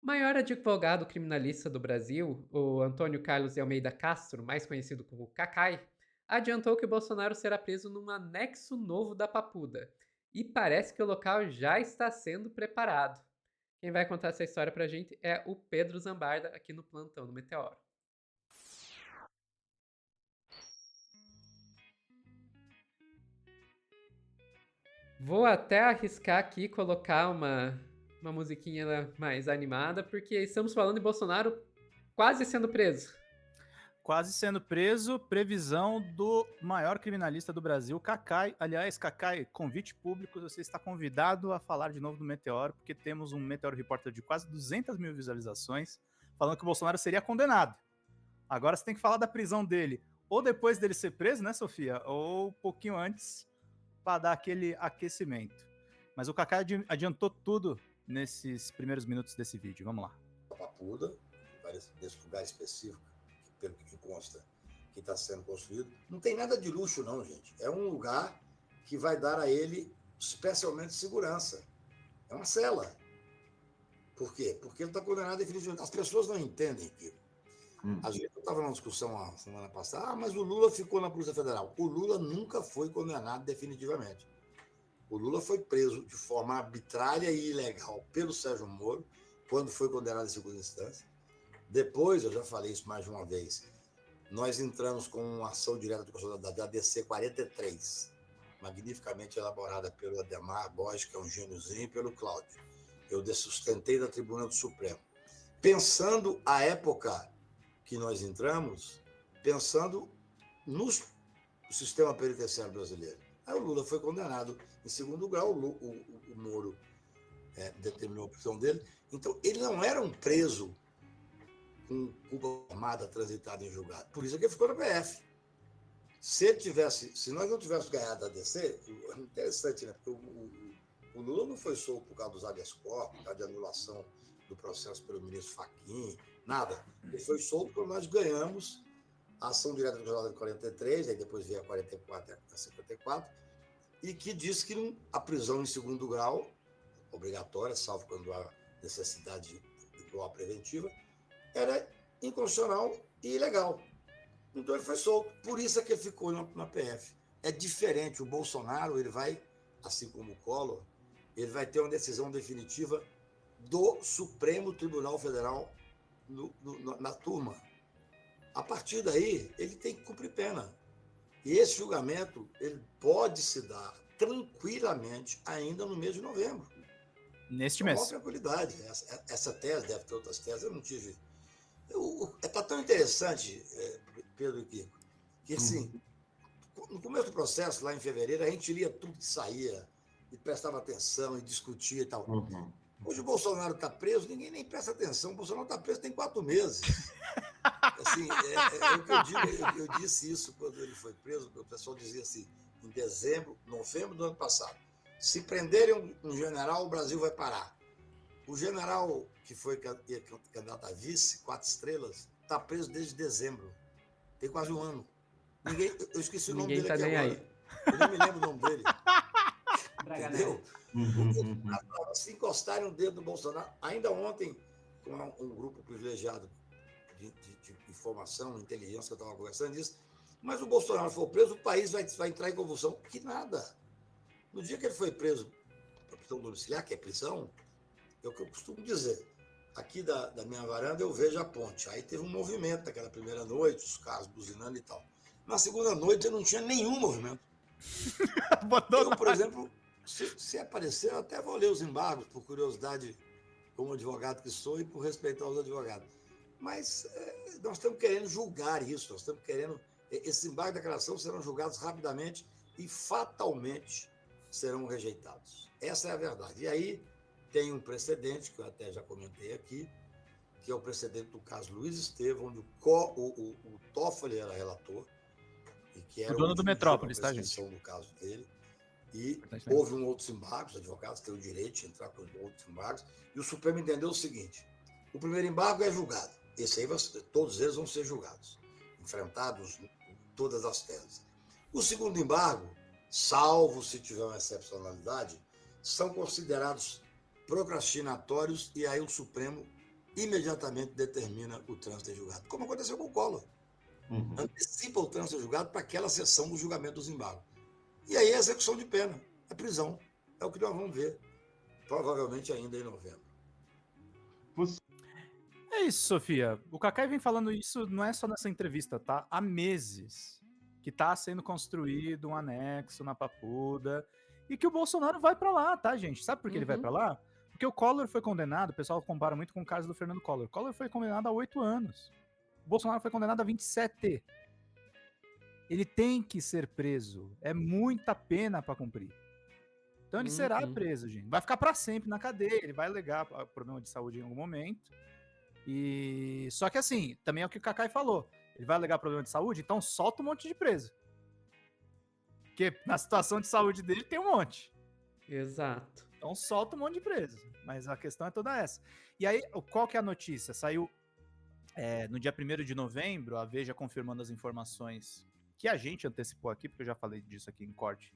O maior advogado criminalista do Brasil, o Antônio Carlos de Almeida Castro, mais conhecido como Cacai, adiantou que o Bolsonaro será preso num anexo novo da Papuda. E parece que o local já está sendo preparado. Quem vai contar essa história pra gente é o Pedro Zambarda, aqui no Plantão do Meteoro. Vou até arriscar aqui colocar uma musiquinha mais animada, porque estamos falando de Bolsonaro quase sendo preso. Quase sendo preso, previsão do maior criminalista do Brasil, Cacai. Aliás, Cacai, convite público, você está convidado a falar de novo do Meteoro, porque temos um Meteoro Repórter de quase 200 mil visualizações, falando que o Bolsonaro seria condenado. Agora você tem que falar da prisão dele, ou depois dele ser preso, né, Sofia? Ou um pouquinho antes, para dar aquele aquecimento. Mas o Cacai adiantou tudo nesses primeiros minutos desse vídeo. Vamos lá. Papuda, nesse lugar específico, pelo que consta, que está sendo construído. Não tem nada de luxo, não, gente. É um lugar que vai dar a ele especialmente segurança. É uma cela. Por quê? Porque ele está condenado definitivamente. As pessoas não entendem que. A gente estava numa discussão a semana passada, mas o Lula ficou na Polícia Federal. O Lula nunca foi condenado definitivamente. O Lula foi preso de forma arbitrária e ilegal pelo Sérgio Moro, quando foi condenado em segunda instância. Depois, eu já falei isso mais de uma vez, nós entramos com uma ação direta de constitucionalidade da ADC 43, magnificamente elaborada pelo Ademar Borges, que é um gêniozinho, e pelo Cláudio. Eu sustentei da Tribuna do Supremo. Pensando a época que nós entramos, pensando no sistema penitenciário brasileiro. Aí o Lula foi condenado em segundo grau, o Moro determinou a prisão dele. Então, ele não era um preso com culpa armada transitada em julgado. Por isso é que ele ficou na PF. Se nós não tivéssemos ganhado a DC, é interessante, né? Porque o Lula não foi solto por causa dos habeas corpus, por causa de anulação do processo pelo ministro Fachin, nada. Ele foi solto quando nós ganhamos a ação direta do jornal de 43, aí depois veio a 44 a 54, e que diz que a prisão em segundo grau, obrigatória, salvo quando há necessidade de prova preventiva, era inconstitucional e ilegal. Então ele foi solto. Por isso é que ele ficou na PF. É diferente. O Bolsonaro, ele vai, assim como o Collor, ele vai ter uma decisão definitiva do Supremo Tribunal Federal na turma. A partir daí, ele tem que cumprir pena. E esse julgamento ele pode se dar tranquilamente ainda no mês de novembro. Neste Com maior mês. tranquilidade. Essa tese, deve ter outras teses, eu não tive. Está tão interessante, Pedro e Kiko, que assim, no começo do processo, lá em fevereiro, a gente lia tudo que saía e prestava atenção e discutia e tal. Hoje o Bolsonaro está preso, ninguém nem presta atenção. O Bolsonaro está preso tem 4 meses. Assim, é o que eu digo, eu disse isso quando ele foi preso, o pessoal dizia assim, em novembro do ano passado, se prenderem um general, o Brasil vai parar. O general que foi candidato a vice, 4 estrelas, está preso desde dezembro. Tem quase um ano. Eu esqueci o nome Ninguém dele tá aqui nem agora. aí. Eu nem me lembro o nome dele. Entendeu? Se encostarem o dedo no Bolsonaro, ainda ontem, com um grupo privilegiado de informação, inteligência, que eu estava conversando disso, mas o Bolsonaro for preso, o país vai entrar em convulsão. Que nada. No dia que ele foi preso para prisão domiciliar, que é prisão, é o que eu costumo dizer. Aqui da minha varanda eu vejo a ponte. Aí teve um movimento naquela primeira noite, os carros buzinando e tal. Na segunda noite eu não tinha nenhum movimento. Eu, por exemplo, se aparecer, eu até vou ler os embargos, por curiosidade, como advogado que sou e por respeitar os advogados. Mas nós estamos querendo julgar isso, nós estamos querendo. Esses embargos de declaração serão julgados rapidamente e fatalmente serão rejeitados. Essa é a verdade. E aí tem um precedente, que eu até já comentei aqui, que é o precedente do caso Luiz Estevão, onde o Toffoli era relator, e que era O dono do Metrópolis, tá, gente? no caso dele. E houve outros embargos, os advogados têm o direito de entrar com outros embargos, e o Supremo entendeu o seguinte: o primeiro embargo é julgado, esse aí todos eles vão ser julgados, enfrentados em todas as teses. O segundo embargo, salvo se tiver uma excepcionalidade, são considerados procrastinatórios e aí o Supremo imediatamente determina o trânsito em julgado, como aconteceu com o Collor. Antecipa o trânsito em julgado para aquela sessão do julgamento dos embargos. E aí a execução de pena, a prisão. É o que nós vamos ver, provavelmente ainda em novembro. É isso, Sofia. O Kakai vem falando isso, não é só nessa entrevista, tá? Há meses que tá sendo construído um anexo na Papuda e que o Bolsonaro vai pra lá, tá, gente? Sabe por que ele vai pra lá? Porque o Collor foi condenado, o pessoal compara muito com o caso do Fernando Collor. O Collor foi condenado a 8 anos. O Bolsonaro foi condenado a 27. Ele tem que ser preso. É muita pena pra cumprir. Então ele será preso, gente. Vai ficar pra sempre na cadeia, ele vai alegar problema de saúde em algum momento. E só que assim, também é o que o Kakai falou. Ele vai alegar problema de saúde, então solta um monte de preso. Porque na situação de saúde dele tem um monte. Exato. Então solta um monte de preso. Mas a questão é toda essa. E aí, qual que é a notícia? Saiu no dia 1º de novembro, a Veja confirmando as informações que a gente antecipou aqui, porque eu já falei disso aqui em corte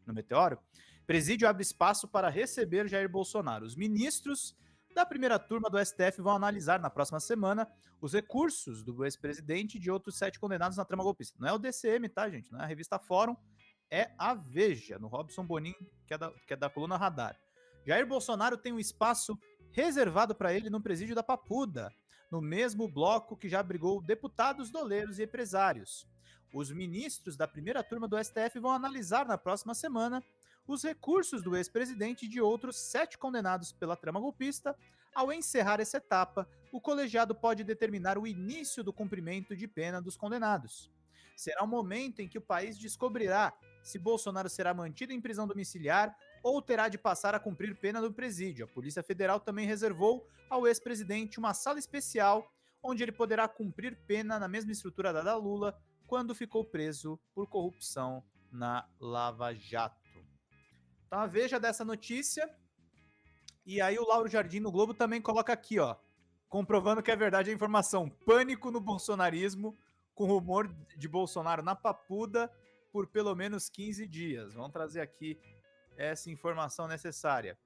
no Meteoro. Presídio abre espaço para receber Jair Bolsonaro. Os ministros da primeira turma do STF vão analisar na próxima semana os recursos do ex-presidente e de outros 7 condenados na trama golpista. Não é o DCM, tá, gente? Não é a revista Fórum, é a Veja, no Robson Bonin, que é da coluna Radar. Jair Bolsonaro tem um espaço reservado para ele no presídio da Papuda, no mesmo bloco que já abrigou deputados, doleiros e empresários. Os ministros da primeira turma do STF vão analisar na próxima semana os recursos do ex-presidente e de outros 7 condenados pela trama golpista. Ao encerrar essa etapa, o colegiado pode determinar o início do cumprimento de pena dos condenados. Será o momento em que o país descobrirá se Bolsonaro será mantido em prisão domiciliar ou terá de passar a cumprir pena no presídio. A Polícia Federal também reservou ao ex-presidente uma sala especial onde ele poderá cumprir pena na mesma estrutura da Lula quando ficou preso por corrupção na Lava Jato. Então a Veja dessa notícia. E aí o Lauro Jardim no Globo também coloca aqui, ó, comprovando que é verdade a informação. Pânico no bolsonarismo, com rumor de Bolsonaro na Papuda por pelo menos 15 dias. Vamos trazer aqui essa informação necessária.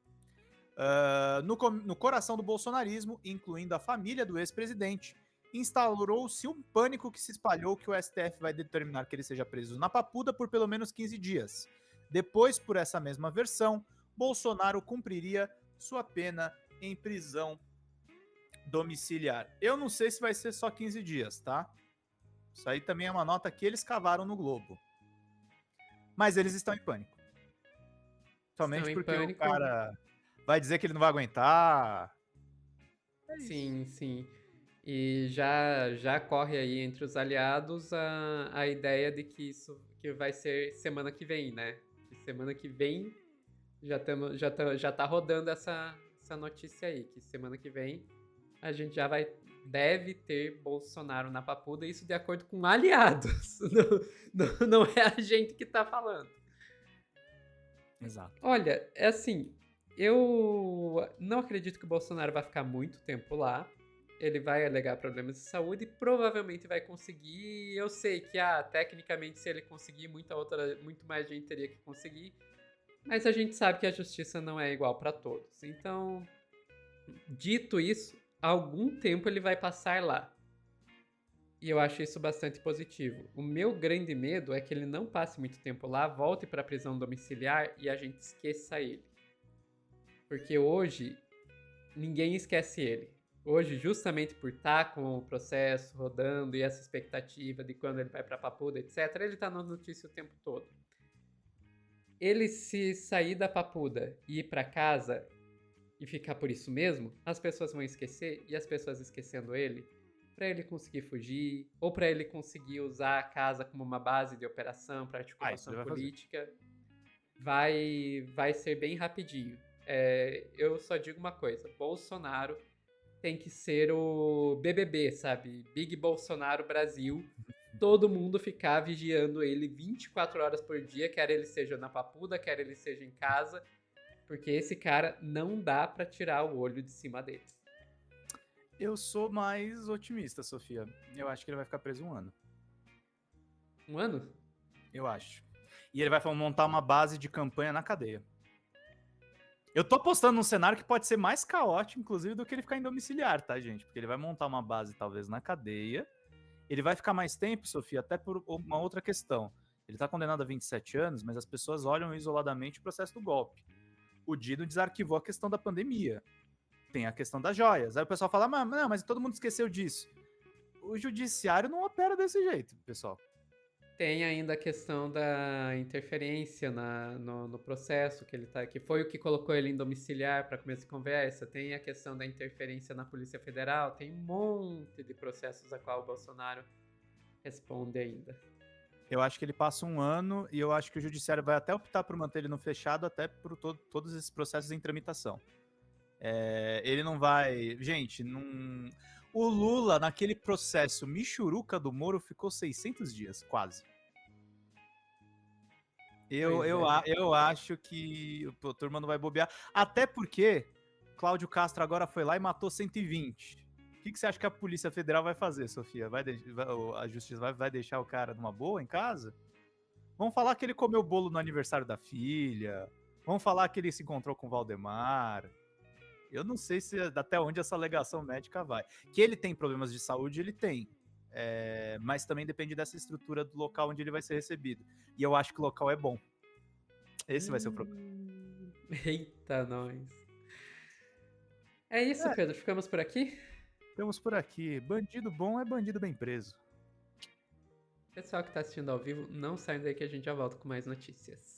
No coração do bolsonarismo, incluindo a família do ex-presidente, instaurou-se um pânico que se espalhou que o STF vai determinar que ele seja preso na Papuda por pelo menos 15 dias. Depois, por essa mesma versão, Bolsonaro cumpriria sua pena em prisão domiciliar. Eu não sei se vai ser só 15 dias, tá? Isso aí também é uma nota que eles cavaram no Globo. Mas eles estão em pânico. Somente porque o cara vai dizer que ele não vai aguentar. Sim, sim. E já corre aí entre os aliados a ideia de que isso que vai ser semana que vem, né? Que semana que vem já tá rodando essa notícia aí, que semana que vem a gente deve ter Bolsonaro na Papuda, isso de acordo com aliados. Não é a gente que tá falando. Exato. Olha, é assim, eu não acredito que o Bolsonaro vai ficar muito tempo lá. Ele vai alegar problemas de saúde e provavelmente vai conseguir. Eu sei que, tecnicamente, se ele conseguir, muito mais gente teria que conseguir. Mas a gente sabe que a justiça não é igual para todos. Então, dito isso, algum tempo ele vai passar lá. E eu acho isso bastante positivo. O meu grande medo é que ele não passe muito tempo lá, volte para a prisão domiciliar e a gente esqueça ele. Porque hoje, ninguém esquece ele. Hoje, justamente por estar com o processo rodando e essa expectativa de quando ele vai para Papuda, etc., ele está na notícia o tempo todo. Ele se sair da Papuda e ir para casa e ficar por isso mesmo, as pessoas vão esquecer, e as pessoas esquecendo ele, para ele conseguir fugir, ou para ele conseguir usar a casa como uma base de operação para articulação política, vai ser bem rapidinho. Eu só digo uma coisa, Bolsonaro tem que ser o BBB, sabe? Big Bolsonaro Brasil. Todo mundo ficar vigiando ele 24 horas por dia, quer ele seja na Papuda, quer ele seja em casa, porque esse cara não dá pra tirar o olho de cima dele. Eu sou mais otimista, Sofia. Eu acho que ele vai ficar preso 1 ano. 1 ano? Eu acho. E ele vai montar uma base de campanha na cadeia. Eu tô apostando num cenário que pode ser mais caótico, inclusive, do que ele ficar em domiciliar, tá, gente? Porque ele vai montar uma base, talvez, na cadeia. Ele vai ficar mais tempo, Sofia, até por uma outra questão. Ele tá condenado a 27 anos, mas as pessoas olham isoladamente o processo do golpe. O Dino desarquivou a questão da pandemia. Tem a questão das joias. Aí o pessoal fala, não, mas todo mundo esqueceu disso. O judiciário não opera desse jeito, pessoal. Tem ainda a questão da interferência no processo, que foi o que colocou ele em domiciliar para começo de conversa. Tem a questão da interferência na Polícia Federal. Tem um monte de processos a qual o Bolsonaro responde ainda. Eu acho que ele passa um ano e eu acho que o judiciário vai até optar por manter ele no fechado, até por todos esses processos em tramitação. Ele não vai... Gente, não... O Lula, naquele processo Michuruca do Moro, ficou 600 dias, quase. Eu acho que a turma não vai bobear. Até porque Cláudio Castro agora foi lá e matou 120. O que você acha que a Polícia Federal vai fazer, Sofia? A Justiça vai deixar o cara numa boa em casa? Vamos falar que ele comeu bolo no aniversário da filha. Vamos falar que ele se encontrou com o Valdemar. Eu não sei se até onde essa alegação médica vai. Que ele tem problemas de saúde, ele tem. Mas também depende dessa estrutura do local onde ele vai ser recebido. E eu acho que o local é bom. Esse vai ser o problema. Eita, nós. É isso, Pedro. Ficamos por aqui? Ficamos por aqui. Bandido bom é bandido bem preso. Pessoal que tá assistindo ao vivo, não saiam daí que a gente já volta com mais notícias.